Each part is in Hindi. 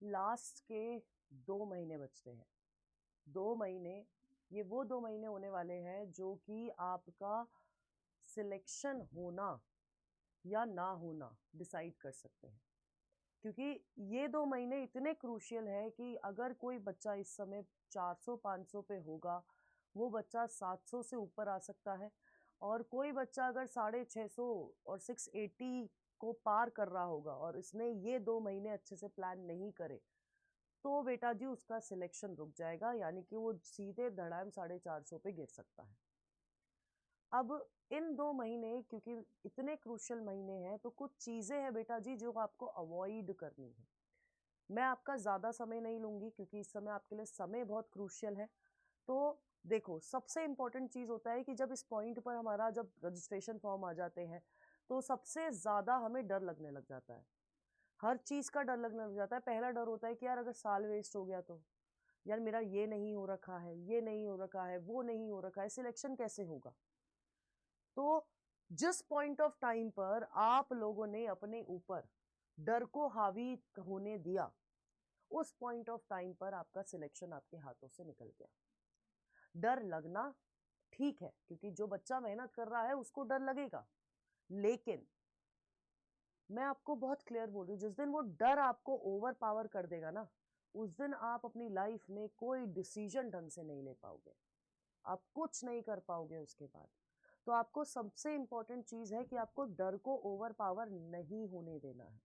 लास्ट के 2 महीने बचते हैं। 2 महीने, ये वो 2 महीने होने वाले हैं जो कि आपका सिलेक्शन होना या ना होना डिसाइड कर सकते हैं। क्योंकि ये 2 महीने इतने क्रूशियल है कि अगर कोई बच्चा इस समय 400-500 पे होगा, वो बच्चा 700 से ऊपर आ सकता है। और कोई बच्चा अगर 650 और 680 को पार कर रहा होगा और इसने ये 2 महीने अच्छे से प्लान नहीं करे, तो बेटा जी उसका सिलेक्शन रुक जाएगा, यानी कि वो सीधे धड़ाम 450 पे गिर सकता है। अब इन 2 महीने क्योंकि इतने क्रूशियल महीने हैं, तो कुछ चीजें हैं बेटा जी जो आपको अवॉइड करनी है। मैं आपका ज्यादा समय नहीं लूंगी क्योंकि इस समय आपके लिए समय बहुत क्रूशियल है। तो देखो, सबसे इंपॉर्टेंट चीज होता है कि जब इस पॉइंट पर हमारा जब रजिस्ट्रेशन फॉर्म आ जाते हैं, तो सबसे ज्यादा हमें डर लगने लग जाता है। हर चीज का डर लगने लग जाता है। पहला डर होता है कि यार अगर साल वेस्ट हो गया तो, यार मेरा ये नहीं हो रखा है, ये नहीं हो रखा है, वो नहीं हो रखा है, सिलेक्शन कैसे होगा। तो जिस पॉइंट ऑफ टाइम पर आप लोगों ने अपने ऊपर डर को हावी होने दिया, उस पॉइंट ऑफ टाइम पर आपका सिलेक्शन आपके हाथों से निकल गया। डर लगना ठीक है, क्योंकि जो बच्चा मेहनत कर रहा है उसको डर लगेगा, लेकिन मैं आपको बहुत क्लियर बोल रही हूँ, जिस दिन वो डर आपको ओवर पावर कर देगा ना, उस दिन आप अपनी लाइफ में कोई डिसीजन ढंग से नहीं ले पाओगे, आप कुछ नहीं कर पाओगे उसके बाद। तो आपको सबसे इंपॉर्टेंट चीज है कि आपको डर को ओवर पावर नहीं होने देना है,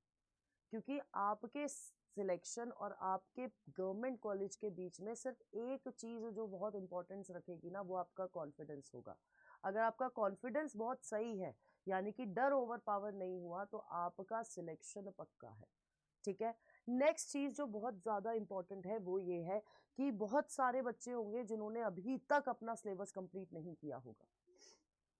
क्योंकि आपके सिलेक्शन और आपके गवर्नमेंट कॉलेज के बीच में सिर्फ एक चीज जो बहुत इंपॉर्टेंस रखेगी ना, वो आपका कॉन्फिडेंस होगा। अगर आपका कॉन्फिडेंस बहुत सही है, यानी कि डर ओवर पावर नहीं हुआ, तो आपका सिलेक्शन पक्का है। ठीक है। नेक्स्ट चीज जो बहुत ज्यादा इंपॉर्टेंट है वो ये है कि बहुत सारे बच्चे होंगे जिन्होंने अभी तक अपना सिलेबस कंप्लीट नहीं किया होगा।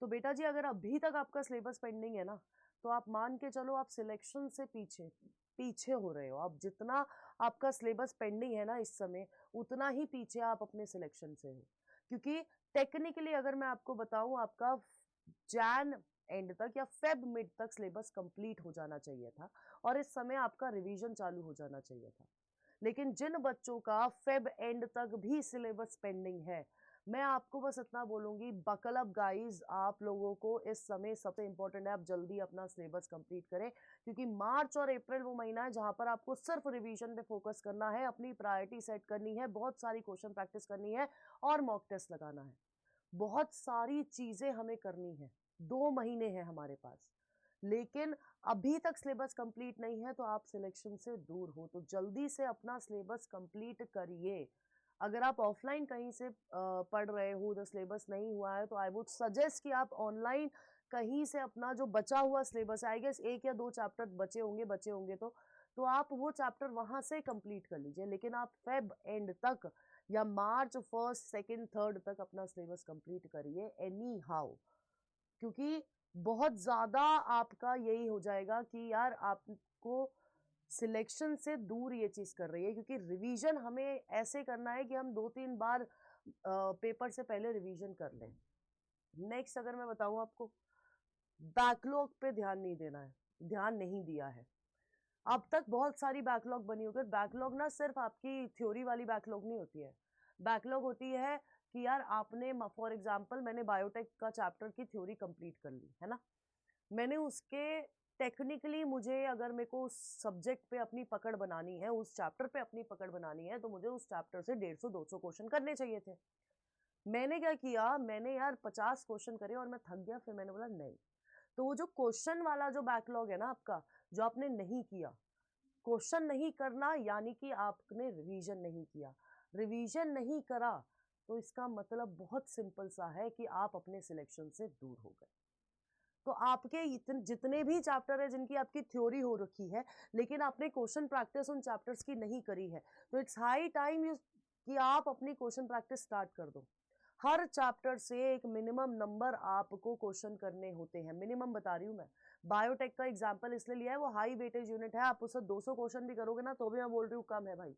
तो बेटा जी अगर अभी तक आपका सिलेबस पेंडिंग है ना, तो आप मान के चलो आप सिलेक्शन से पीछे पीछे हो रहे हो। आप जितना आपका सिलेबस पेंडिंग है ना इस समय, उतना ही पीछे आप अपने सिलेक्शन से हो। क्योंकि टेक्निकली अगर मैं आपको बताऊं, आपका जैन एंड तक या फेब मिड तक सिलेबस कंप्लीट हो जाना चाहिए था, और इस समय आपका रिवीजन चालू हो जाना चाहिए था। लेकिन जिन बच्चों का फेब एंड तक भी सिलेबस पेंडिंग है, मैं आपको बस इतना बोलूंगी, बकल अप गाइस, आप लोगों को इस समय सबसे इंपॉर्टेंट है आप जल्दी अपना सिलेबस कंप्लीट करें, क्योंकि मार्च और अप्रैल वो महीना है जहां पर आपको सिर्फ रिवीजन पे फोकस करना है, अपनी प्रायोरिटी सेट करनी है, बहुत सारी क्वेश्चन प्रैक्टिस करनी है और मॉक टेस्ट लगाना है। बहुत सारी चीजें हमें करनी है। 2 महीने हैं हमारे पास, लेकिन अभी तक सिलेबस कंप्लीट नहीं है, तो आप सिलेक्शन से दूर हो। तो जल्दी से अपना सिलेबस कंप्लीट करिए। अगर आप ऑफलाइन कहीं से पढ़ रहे हो, तो सिलेबस नहीं हुआ है, तो आई वुड सजेस्ट कि आप ऑनलाइन कहीं से अपना जो बचा हुआ सिलेबस है, आई गेस 1 या 2 चैप्टर बचे होंगे तो आप वो चैप्टर वहां से कंप्लीट कर लीजिए। लेकिन आप फेब एंड तक या मार्च फर्स्ट सेकंड थर्ड तक अपना सिलेबस कंप्लीट करिए एनी हाउ, क्योंकि बहुत ज्यादा आपका यही हो जाएगा कि यार आपको सिलेक्शन से दूर ये चीज कर रही है। क्योंकि रिवीजन हमें ऐसे करना है कि हम 2-3 बार पेपर से पहले रिवीजन कर लें। नेक्स्ट अगर मैं बताऊं आपको, बैकलॉग पे ध्यान नहीं देना है, ध्यान नहीं दिया है। अब तक बहुत सारी बैकलॉग बनी होगी। बैकलॉग ना सिर्फ आपकी थ्योरी वाली बैकलॉग नहीं होती है। बैकलॉग होती है कि यार आपने, फॉर एग्जांपल, मैंने बायोटेक का चैप्टर की थ्योरी कंप्लीट कर ली है ना, मैंने उसके टेक्निकली, मुझे अगर मेरे को उस सब्जेक्ट पे अपनी पकड़ बनानी है, उस चैप्टर पे अपनी पकड़ बनानी है, तो मुझे उस चैप्टर से 150-200 क्वेश्चन करने चाहिए थे। मैंने क्या किया, मैंने यार 50 क्वेश्चन करे और मैं थक गया, फिर मैंने बोला नहीं। तो वो जो क्वेश्चन वाला जो बैकलॉग है ना आपका, जो आपने नहीं किया, क्वेश्चन नहीं करना यानी कि आपने रिवीजन नहीं किया। रिवीजन नहीं करा तो इसका मतलब बहुत सिंपल सा है कि आप अपने सिलेक्शन से दूर हो गए। तो आपके जितने भी चैप्टर है जिनकी आपकी थ्योरी हो रखी है, लेकिन आपने क्वेश्चन प्रैक्टिस उन चैप्टर्स की नहीं करी है, तो इट्स हाई टाइम कि आप अपनी क्वेश्चन प्रैक्टिस स्टार्ट कर दो। हर चैप्टर से एक मिनिमम नंबर आपको क्वेश्चन करने होते हैं, मिनिमम बता रही हूं मैं। बायोटेक का एग्जांपल इसलिए लिया है, वो हाई वेटेज यूनिट है, आप उससे 200 क्वेश्चन भी करोगे ना, तो भी मैं बोल रही हूँ कम है भाई।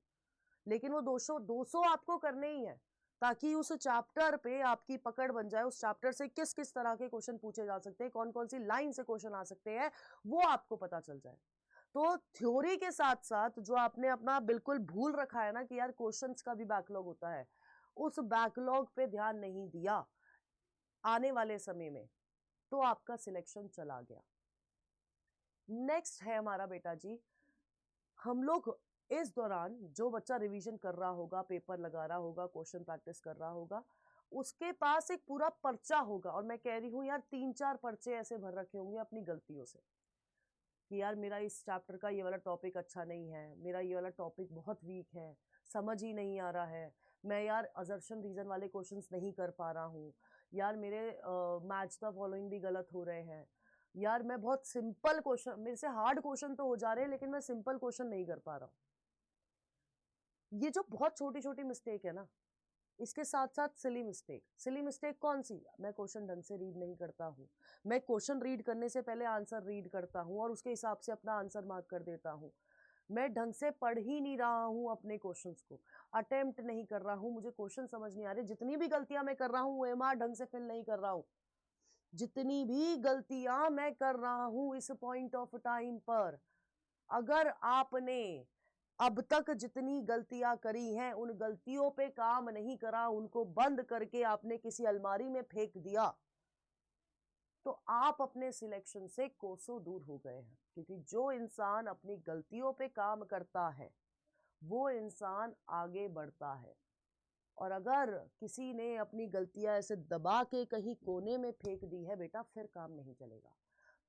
लेकिन वो 200 आपको करने ही है, ताकि उस चैप्टर पे आपकी पकड़ बन जाए। उस चैप्टर से किस किस तरह के क्वेश्चन पूछे जा सकते हैं, कौन कौन सी लाइन से क्वेश्चन आ सकते हैं, वो आपको पता चल जाए। तो थ्योरी के साथ साथ जो आपने अपना बिल्कुल भूल रखा है ना कि यार क्वेश्चंस का भी बैकलॉग होता है, उस बैकलॉग पे ध्यान नहीं दिया आने वाले समय में, तो आपका सिलेक्शन चला गया। नेक्स्ट है हमारा बेटा जी, हम लोग इस दौरान जो बच्चा रिवीजन कर रहा होगा, पेपर लगा रहा होगा, क्वेश्चन प्रैक्टिस कर रहा होगा, उसके पास एक पूरा पर्चा होगा, और मैं कह रही हूं यार 3-4 पर्चे ऐसे भर रखे होंगे अपनी गलतियों से कि यार मेरा इस चैप्टर का ये वाला टॉपिक अच्छा नहीं है, मेरा ये वाला टॉपिक बहुत वीक है, समझ ही नहीं आ रहा है, मैं यार अजर्शन रीजन वाले क्वेश्चंस नहीं कर पा रहा हूँ, यार मेरे मैच द फॉलोइंग भी गलत हो रहे हैं, यार मैं बहुत सिंपल क्वेश्चन, मेरे से हार्ड क्वेश्चन तो हो जा रहे हैं लेकिन मैं सिंपल क्वेश्चन नहीं कर पा रहा हूँ। ये जो बहुत छोटी छोटी मिस्टेक है ना, इसके साथ साथ सिली मिस्टेक कौन सी? मैं क्वेश्चन ढंग से रीड नहीं करता हूँ, मैं क्वेश्चन रीड करने से पहले आंसर रीड करता हूँ और उसके हिसाब से अपना आंसर मार्क कर देता हूँ, मैं ढंग से पढ़ ही नहीं रहा हूँ अपने क्वेश्चंस को, अटेम्प्ट नहीं कर रहा हूँ, मुझे क्वेश्चन समझ नहीं आ रहे, जितनी भी गलतियां मैं कर रहा हूँ OMR ढंग से फिल नहीं कर रहा हूँ, जितनी भी गलतियां मैं कर रहा हूँ इस पॉइंट ऑफ टाइम पर, अगर आपने अब तक जितनी गलतियां करी हैं उन गलतियों पे काम नहीं करा, उनको बंद करके आपने किसी अलमारी में फेंक दिया, तो आप अपने सिलेक्शन से कोसों दूर हो गए हैं। क्योंकि जो इंसान अपनी गलतियों पे काम करता है वो इंसान आगे बढ़ता है, और अगर किसी ने अपनी गलतियां ऐसे दबा के कहीं कोने में फेंक दी है बेटा, फिर काम नहीं चलेगा।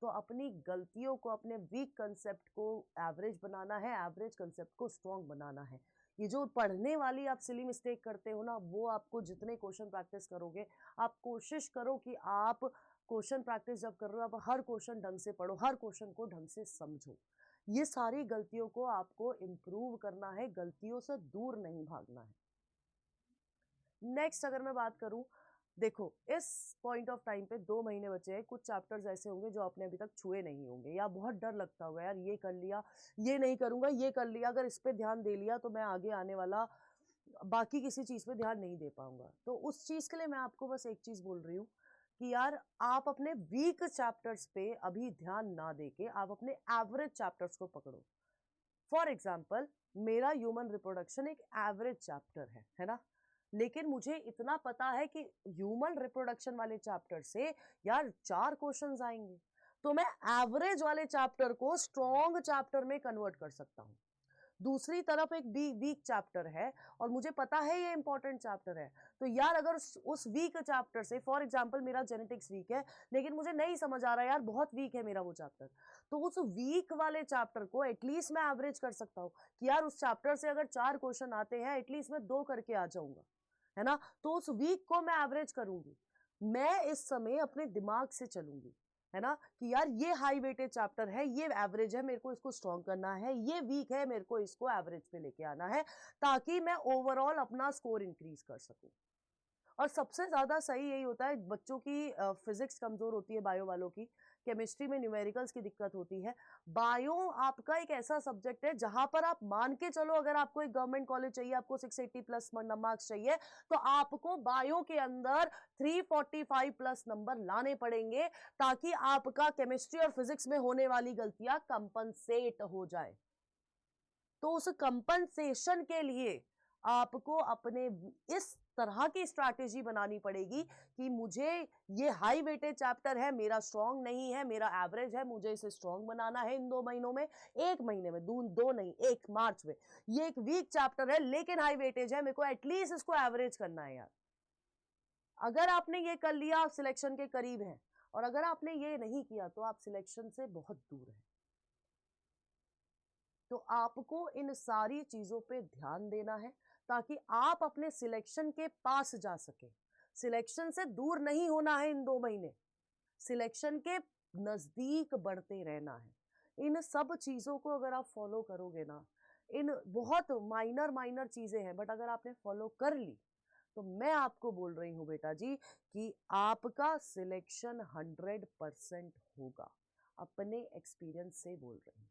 तो अपनी गलतियों को, अपने वीक कंसेप्ट को एवरेज बनाना है, एवरेज कंसेप्ट को स्ट्रॉन्ग बनाना है। ये जो पढ़ने वाली आप सिली मिस्टेक करते हो ना, वो आपको जितने क्वेश्चन प्रैक्टिस करोगे, आप कोशिश करो कि आप क्वेश्चन प्रैक्टिस जब कर रहे हो आप हर क्वेश्चन ढंग से पढ़ो, हर क्वेश्चन को ढंग से समझो। ये सारी गलतियों को आपको इम्प्रूव करना है, गलतियों से दूर नहीं भागना है। नेक्स्ट अगर मैं बात करूं, देखो इस पॉइंट ऑफ टाइम पे 2 महीने बचे हैं, कुछ चैप्टर्स ऐसे होंगे जो आपने अभी तक छुए नहीं होंगे, या बहुत डर लगता होगा यार ये कर लिया, ये नहीं करूंगा, ये कर लिया, अगर इस पे ध्यान दे लिया तो मैं आगे आने वाला बाकी किसी चीज पे ध्यान नहीं दे पाऊंगा। तो उस चीज के लिए मैं आपको बस एक चीज बोल रही हूँ कि यार आप अपने वीक चैप्टर्स पे अभी ध्यान ना देके आप अपने एवरेज चैप्टर्स को पकड़ो। फॉर एग्जाम्पल मेरा ह्यूमन रिप्रोडक्शन एक एवरेज चैप्टर है ना, लेकिन मुझे इतना पता है कि ह्यूमन रिप्रोडक्शन वाले चैप्टर से यार 4 क्वेश्चंस आएंगे, तो मैं एवरेज वाले चैप्टर को स्ट्रॉन्ग चैप्टर में कन्वर्ट कर सकता हूं। दूसरी तरफ एक वीक चैप्टर है और मुझे पता है ये इंपॉर्टेंट चैप्टर है, तो यार अगर उस वीक चैप्टर से, फॉर एग्जांपल मेरा जेनेटिक्स वीक है लेकिन मुझे नहीं समझ आ रहा यार, बहुत वीक है मेरा वो चैप्टर, तो उस वीक वाले चैप्टर को एटलीस्ट मैं एवरेज कर सकता हूं कि यार उस चैप्टर से अगर 4 क्वेश्चन आते हैं एटलीस्ट मैं 2 करके आ जाऊंगा, है ना। तो उस वीक को मैं एवरेज करूंगी, मैं इस समय अपने दिमाग से चलूंगी, है ना, कि यार ये हाई वेटेज चैप्टर है, ये एवरेज है, मेरे को इसको स्ट्रॉन्ग करना है, ये वीक है, मेरे को इसको एवरेज पे लेके आना है, ताकि मैं ओवरऑल अपना स्कोर इंक्रीज कर सकूं। और सबसे ज्यादा सही यही होता है, बच्चों की फिजिक्स कमजोर होती है, बायो वालों की, केमिस्ट्री में न्यूमेरिकल्स की दिक्कत होती है, बायो आपका एक ऐसा सब्जेक्ट है जहां पर आप मान के चलो अगर आपको एक गवर्नमेंट कॉलेज चाहिए, आपको 680 प्लस मार्क्स चाहिए, तो आपको बायो के अंदर 345 प्लस नंबर लाने पड़ेंगे, ताकि आपका केमिस्ट्री और फिजिक्स में होने वाली गलतियां कंपनसेट हो जाए। तो उस कंपनसेशन के लिए आपको अपने इस तरह की स्ट्रैटेजी बनानी पड़ेगी कि मुझे ये हाई वेटेज चैप्टर है, मेरा स्ट्रॉन्ग नहीं है, मेरा एवरेज है, मुझे इसे स्ट्रॉन्ग बनाना है इन 2 महीनों में, 1 महीने में, दो नहीं, 1 मार्च में। ये एक वीक चैप्टर है लेकिन हाई वेटेज है, मेरे को एटलीस्ट इसको एवरेज करना है यार। अगर आपने ये कर लिया आप सिलेक्शन के करीब हैं, और अगर आपने ये नहीं किया तो आप सिलेक्शन से बहुत दूर हैं। तो आपको इन सारी चीजों पे ध्यान देना है ताकि आप अपने सिलेक्शन के पास जा सके। सिलेक्शन से दूर नहीं होना है इन 2 महीने, सिलेक्शन के नजदीक बढ़ते रहना है। इन सब चीजों को अगर आप फॉलो करोगे ना, इन बहुत माइनर माइनर चीजें हैं बट अगर आपने फॉलो कर ली, तो मैं आपको बोल रही हूं बेटा जी कि आपका सिलेक्शन 100% होगा। अपने एक्सपीरियंस से बोल रही हूं।